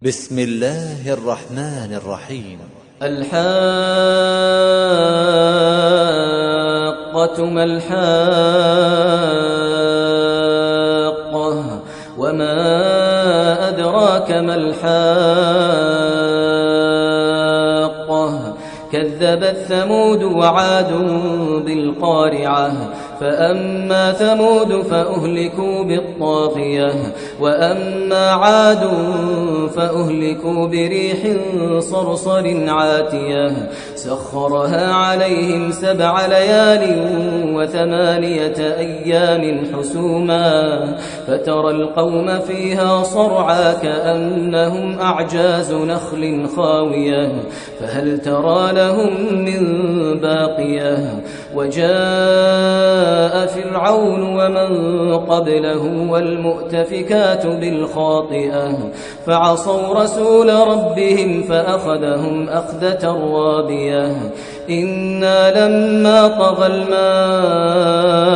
بسم الله الرحمن الرحيم. الحاقة ما الحاقة وما أدراك ما الحاقة كذبت ثمود وعاد بالقارعة فأما ثمود فأهلكوا بالطاغية وأما عاد فأهلكوا بريح صرصر عاتية سخرها عليهم 7 ليال و8 أيام حسوما فترى القوم فيها صرعى كأنهم أعجاز نخل خاوية فهل ترى لهم من باقية وجاء فرعون ومن قبله والمؤتفكات بالخاطئة فعصوا رسول ربهم فأخذهم أخذة رابية إنا لما طغى الماء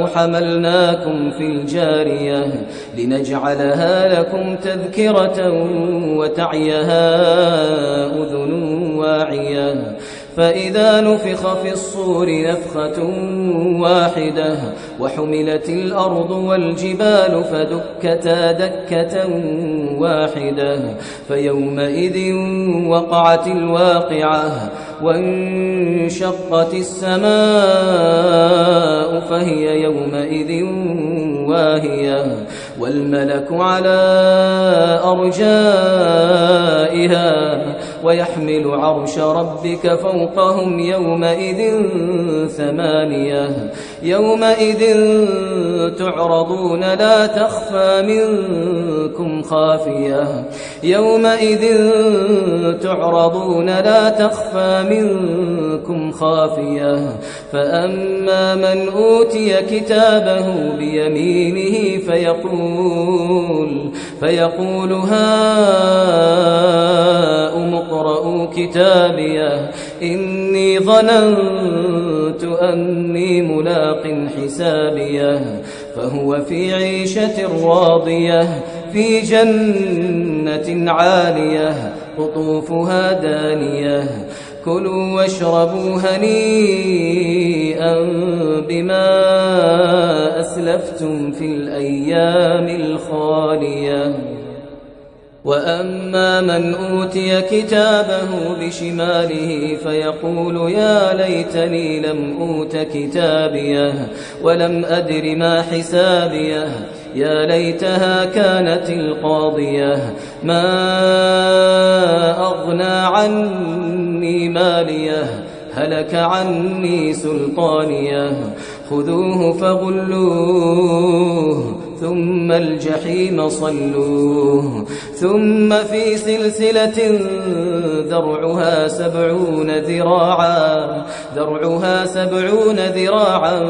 حملناكم في الجارية لنجعلها لكم تذكرة وتعيها أذن واعية فإذا نفخ في الصور نفخة واحدة وحملت الأرض والجبال فدكتا دكة واحدة فيومئذ وقعت الواقعة وانشقت السماء فهي يومئذ واهية والملك على أرجائها ويحمل عرش ربك فوقهم يومئذ 8 يومئذ تعرضون لا تخفى منكم خافية يومئذ تعرضون لا تخفى منكم خافية فأما من أوتي كتابه بيمينه فيقول هاؤم اقرءوا كتابيه إني ظننت أني ملاق حسابيه فهو في عيشة راضية في جنة عالية قطوفها دانية كلوا واشربوا هنيئا بما أسلفتم في الأيام الخالية وأما من أوتي كتابه بشماله فيقول يا ليتني لم أوت كتابيه ولم أدر ما حسابيه يا ليتها كانت القاضية ما أغنى عني ماليه هلك عني سلطانيه خذوه فغلوه ثم الجحيم صلوه ثم في سلسلة ذرعها 70 ذراعا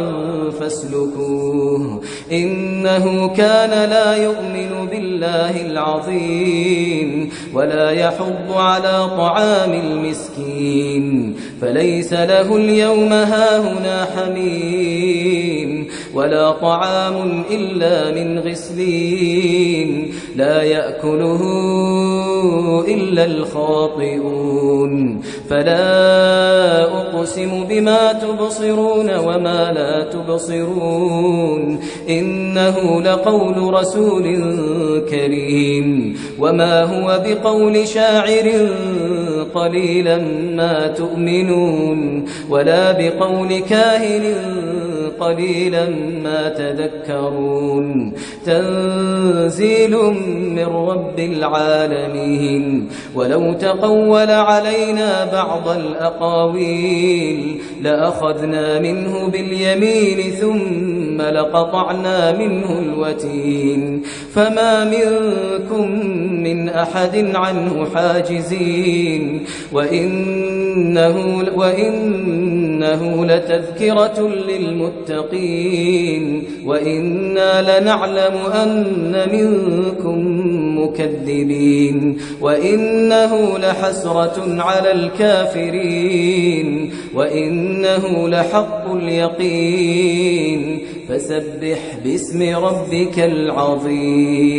فاسلكوه إنه كان لا يؤمن بالله العظيم ولا يحض على طعام المسكين فليس له اليوم هاهنا حميم ولا طعام إلا من غسلين لا يأكله إلا الخاطئون فلا أقسم بما تبصرون وما لا تبصرون إنه لقول رسول كريم وما هو بقول شاعر قليلا ما تؤمنون ولا بقول كاهن قليلا ما تذكرون تنزيل من رب العالمين ولو تقول علينا بعض الأقاويل لأخذنا منه باليمين ثم لقطعنا منه الوتين فما منكم من أحد عنه حاجزين وإنه لتذكرة للمتقين وإنا لنعلم أن منكم مكذبين وإنه لحسرة على الكافرين وإنه لحق اليقين فسبح باسم ربك العظيم.